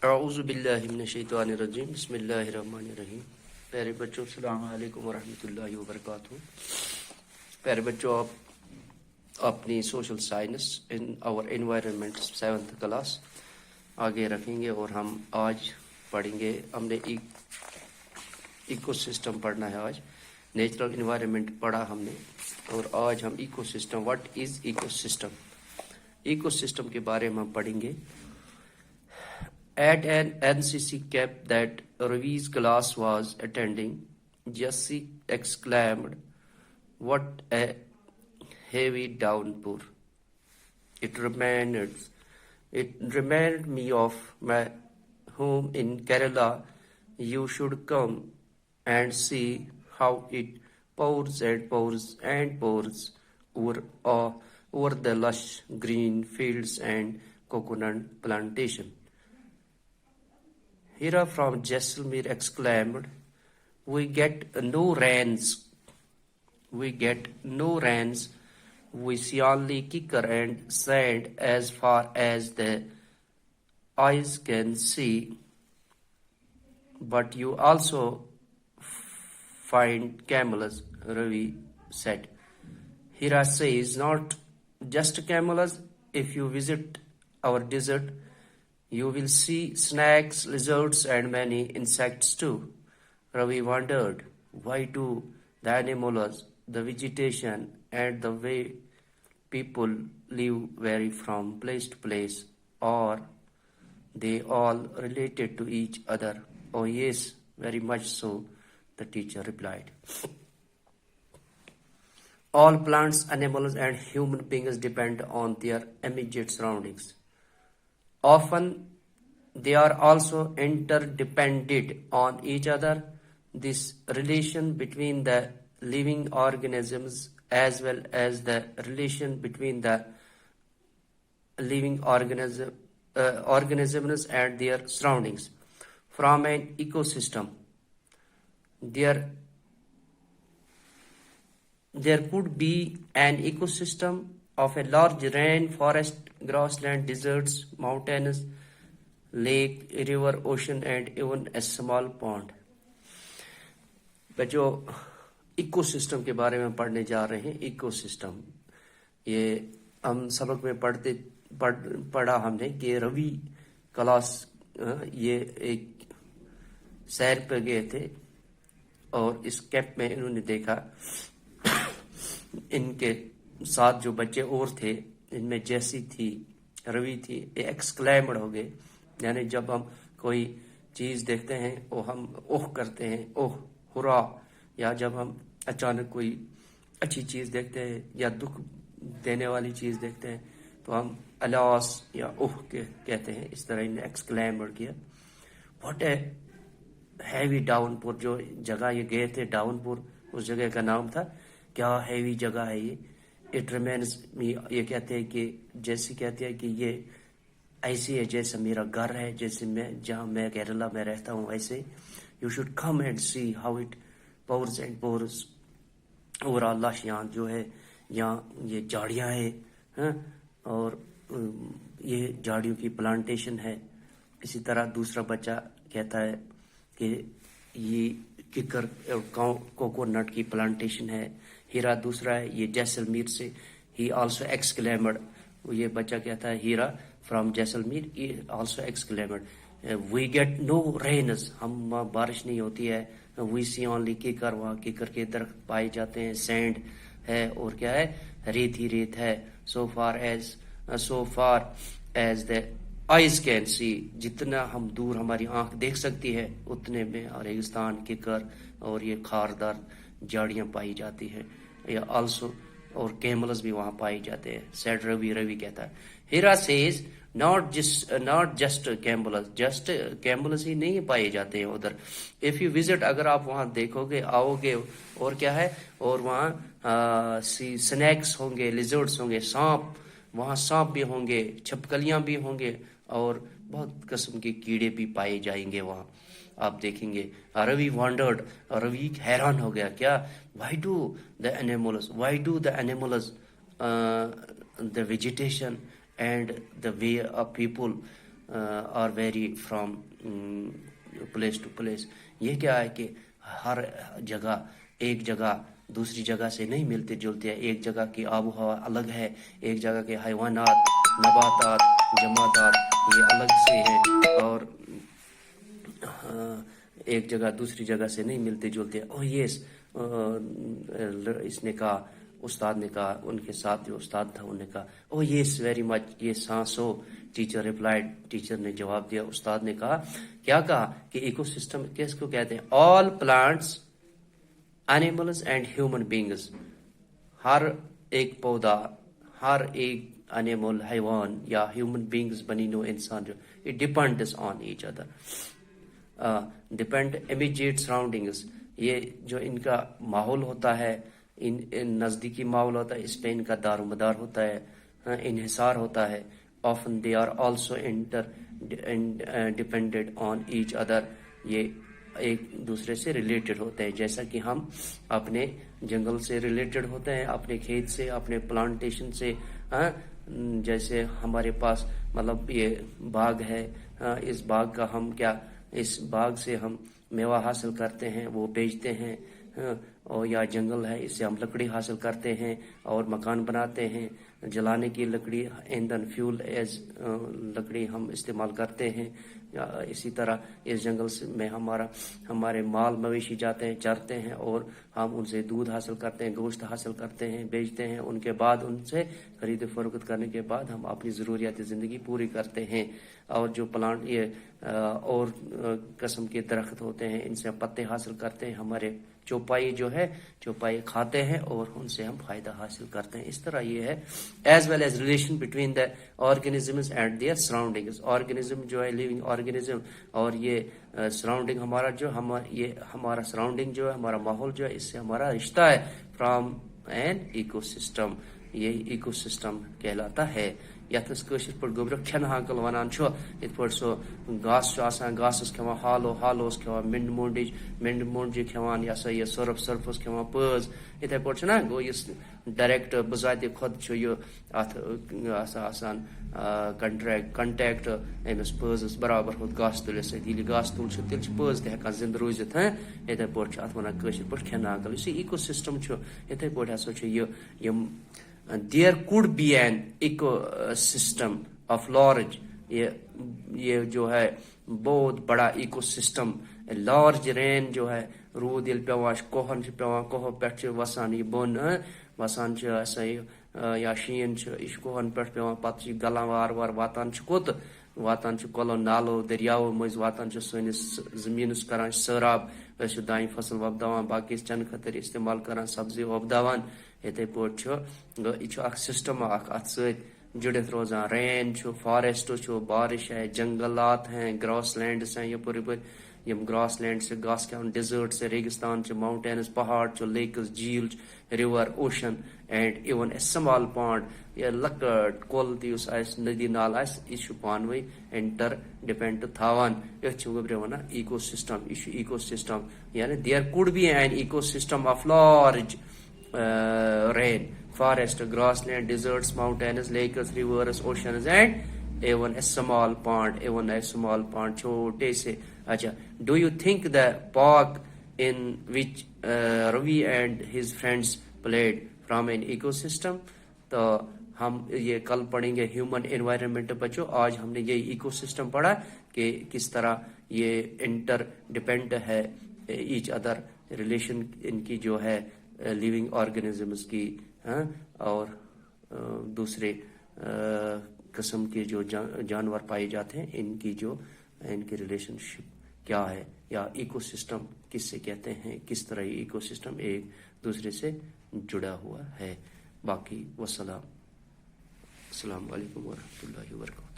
اعوذ باللہ من الشیطان الرجیم بسم اللہ الرحمن الرحیم. پیارے بچوں السلام علیکم ورحمۃ اللہ وبرکاتہ. پیارے بچوں، آپ اپنی سوشل سائنس ان اور انوائرمنٹ 7th کلاس آگے رکھیں گے، اور ہم آج پڑھیں گے. ہم نے ایکو سسٹم پڑھنا ہے. آج نیچرل انوائرمنٹ پڑھا ہم نے، اور آج ہم ecosystem, what is ecosystem, ecosystem کے بارے میں ہم پڑھیں گے. At an NCC camp that Ravi's class was attending, Jessie exclaimed, "What a heavy downpour!" It reminded me of my home in Kerala. You should come and see how it pours and pours and pours over the lush green fields and coconut plantation. Hira from Jaisalmer exclaimed, "We get no rains. We get no rains. We see only kicker and sand as far as the eyes can see. But you also find camels," Ravi said. Hira says, "Not just camels. If you visit our desert, you will see snakes, lizards, and many insects too." Ravi wondered, why do the animals, the vegetation, and the way people live vary from place to place? Are they all related to each other? Oh yes, very much so, the teacher replied. All plants, animals, and human beings depend on their immediate surroundings. Often they are also interdependent on each other. This relation between the living organisms, as well as the relation between the living organisms and their surroundings, from an ecosystem. There could be an ecosystem of a large rainforest, grassland, deserts, mountains, lake, river, ocean, and even a small pond. بچوں، eco system کے بارے میں پڑھنے جا رہے ہیں. Eco system, یہ ہم سبق میں پڑھا ہم نے کہ روی کلاس یہ ایک سیر پہ گئے تھے، اور اس کیمپ میں انہوں نے دیکھا ان کے ساتھ جو بچے اور تھے، ان میں جیسی تھی، روی تھی، یہ ایکسکلیمڈ ہو گئے. یعنی جب ہم کوئی چیز دیکھتے ہیں وہ ہم اوہ کرتے ہیں، اوہ ہرا. یا جب ہم اچانک کوئی اچھی چیز دیکھتے ہیں یا دکھ دینے والی چیز دیکھتے ہیں تو ہم الاس یا اوہ کہتے ہیں. اس طرح انہیں ایکسکلیمڈ کیا. واٹ اے ہیوی ڈاؤن پور. جو جگہ یہ گئے تھے ڈاؤن پور، اس جگہ کا نام تھا. کیا ہیوی جگہ ہے یہ. اٹ ریمینز می، یہ کہتے ہیں کہ جیسے کہتے ہیں کہ یہ ایسی ہے جیسے میرا گھر ہے، جیسے میں جہاں میں کیرلا میں رہتا ہوں ایسے. You should come and see how it pours and pours over all lush. یہاں جو ہے یہاں یہ جھاڑیاں ہیں، اور یہ جھاڑیوں کی پلانٹیشن ہے. اسی طرح دوسرا بچہ کہتا ہے کہ یہ ککر کوکونٹ کی پلانٹیشن ہے. ہیرا دوسرا ہے، یہ جیسلمیر سے. He also exclaimed. یہ بچہ کہتا ہے ہیرا فرام جیسلمیر، یہ also exclaimed. We get no rains. ہم بارش نہیں ہوتی ہے. We see only kikar. وہاں کیکر کے درخت پائے جاتے ہیں. سینڈ ہے، اور کیا ہے، ریت ہی ریت ہے. So far as the eyes can see. جتنا ہم دور ہماری آنکھ دیکھ سکتی ہے اتنے میں ریگستان، کیکر اور یہ خاردار جھاڑیاں پائی جاتی ہیں. یہ آلسو اور کیملز بھی وہاں پائے جاتے ہیں. سیڈ روی کہتا ہے. ہیرا سیز ناٹ جسٹ کیمبلز. جسٹ کیمبلز ہی نہیں پائے جاتے ہیں ادھر. اف یو وزٹ، اگر آپ وہاں دیکھو گے، آؤ گے، اور کیا ہے، اور وہاں سنیکس ہوں گے، لیزرڈس ہوں گے، سانپ، وہاں سانپ بھی ہوں گے، چھپکلیاں بھی ہوں گے، اور بہت قسم کے کیڑے بھی پائے جائیں گے وہاں. آپ دیکھیں گے. روی وانڈرڈ. روی حیران ہو گیا. کیا؟ Why do the animals the vegetation and the way of people are vary from place to place. یہ کیا ہے کہ ہر جگہ ایک جگہ دوسری جگہ سے نہیں ملتے جلتے ہیں. ایک جگہ کی آب و ہوا الگ ہے, ایک جگہ کے حیوانات, نباتات, جماعتات یہ الگ سے ہیں, اور ایک جگہ دوسری جگہ سے نہیں ملتے جلتے. اور یہ اس نے کہا, استاد نے کہا, ان کے ساتھ جو استاد تھا انہوں نے کہا او یس ویری مچ, یہ سانسو. ٹیچر ریپلائڈ, ٹیچر نے جواب دیا, استاد نے کہا, کیا کہا کہ ایکو سسٹم کس کو کہتے ہیں؟ All plants, animals and human beings. ہر ایک پودا, ہر ایک اینیمل, حیوان یا ہیومن بینگز بنی نو انسان جو, it depends on each other. Depend immediate surroundings, یہ جو ان کا ماحول ہوتا ہے, ان نزدیکی ماحول ہوتا ہے, اس پہ ان کا دار و مدار ہوتا ہے, انحصار ہوتا ہے. often they are also dependent on each other. یہ ایک دوسرے سے ریلیٹڈ ہوتے ہیں, جیسا کہ ہم اپنے جنگل سے ریلیٹڈ ہوتے ہیں, اپنے کھیت سے, اپنے پلانٹیشن سے. جیسے ہمارے پاس مطلب یہ باغ ہے, اس باغ کا ہم کیا, اس باغ سے ہم میوہ حاصل کرتے ہیں, وہ بیچتے ہیں, اور یا جنگل ہے اس سے ہم لکڑی حاصل کرتے ہیں اور مکان بناتے ہیں. جلانے کی لکڑی, ایندھن, فیول ایز لکڑی ہم استعمال کرتے ہیں. اسی طرح اس جنگل میں ہمارے مال مویشی جاتے ہیں, چرتے ہیں, اور ہم ان سے دودھ حاصل کرتے ہیں, گوشت حاصل کرتے ہیں, بیچتے ہیں. ان کے بعد ان سے خرید و فروخت کرنے کے بعد ہم اپنی ضروریات زندگی پوری کرتے ہیں. اور جو پلانٹ یہ اور قسم کے درخت ہوتے ہیں, ان سے ہم پتے حاصل کرتے ہیں. ہمارے چوپائی جو ہے, چوپائی کھاتے ہیں اور ان سے ہم فائدہ حاصل کرتے ہیں. اس طرح یہ ہے as well as relation between the organisms and their surroundings. Organism جو ہے لیونگ آرگینزم, اور یہ سراؤنڈنگ ہمارا جو یہ ہمارا سراؤنڈنگ جو ہے, ہمارا ماحول جو ہے, اس سے ہمارا رشتہ ہے فرام این ایکو سسٹم. یہ ایکو سسٹم کہلاتا ہے. یتھ کشر پہ گوبر کھین ہاکل ونان یت پہ سو گاس گاسس کھوان ہالو, ہالوس کھوان منڈ مونڈج, منڈ مونڈج کھوان یہ سا یہ سرف, سرفس کھوان پٲز. اتھے پٲٹھۍ نا گو اس ڈائریکٹ بذاتِ خود یہ ات آسان کنٹیکٹ امس پٲزس برابر ہوت گاس تلس سۭتۍ. ییٚلہِ گاس تُل تیٚلہِ چھِ پٲز تہِ ہٮ۪کان زِندٕ روٗزِتھ. یِتھے پٲٹھۍ چھِ اتھ ونان کٲشِر پٲٹھۍ کھٮ۪نہٕ آنٛگل. یُس یہِ ایٖکو سِسٹم چھُ, یِتھے پٲٹھۍ ہسا چھُ یِم there could be an ecosystem of large, یہ جو ہے بہت بڑا ایکو سسٹم. لارج رین جو ہے, رود ییٚلہِ پیوان کوہن پیوان, کوہو پٮ۪ٹھ وسان یہ بۄن, وسان ہسا یا شیٖن چھُ, یہِ چھُ کوہن پٮ۪ٹھ پیوان, پتہٕ چھُ گلان وارٕ وارٕ, واتان چھُ کوٚت, واتان چھُ کۄلو نالو دٔریاوو مٔنٛزۍ, واتان چھُ سٲنِس زٔمیٖنس کران سٲراب. أسۍ چھِ دانہِ فصل وۄپداوان, باقٕے چنہٕ خٲطرٕ استعمال کران, سبزی وۄپداوان. یِتھے پٲٹھۍ چھُ یہِ چھُ اکھ سسٹم اکھ اتھ سۭتۍ جُڑِتھ روزان. رین چھُ, فارسٹ چھُ, بارش ہے, جنگلات ہیں, گراس لینڈس ہیں, یپٲرۍ یپٲرۍ یم گراس لینڈ سے گاس کھٮ۪وان, ڈیزٲرٹس, ریگستان چھِ, ماؤنٹینز, پہاڑ چھُ, لیکٕس, جھیل چھِ, river, ocean, and even a small pond. یہ لۄکٕٹ کۄل تہِ یُس آسہِ, ندی نال آسہِ, یہِ چھُ پانہٕ ؤنۍ انٹر ڈِپینڈ تھاوان. أتھۍ چھِ گوٚبرِ ونان ایکو سسٹم. یہ چھُ ایکو سسٹم, یعنی there could be an ecosystem of large rain, forest, grassland, deserts, mountains, lakes, rivers, oceans, and even a small pond. Even a small pond, چھوٹے سے. اچھا, do you think the park in which Ravi and his friends played from an ecosystem? تو ہم یہ کل پڑھیں گے human environment. بچوں آج ہم نے یہ ایکو سسٹم پڑھا کہ کس طرح یہ انٹر ڈپینڈ ہے ایچ ادر, ریلیشن ان کی جو ہے لیونگ آرگینزمز کی, اور دوسرے قسم کے جو جانور پائے جاتے ہیں, ان کی جو ان کی ریلیشن شپ کیا ہے, یا ایکو سسٹم کس سے کہتے ہیں, کس طرح یہ ایکو سسٹم ایک دوسرے سے جڑا ہوا ہے. باقی السلام علیکم ورحمۃ اللہ وبرکاتہ.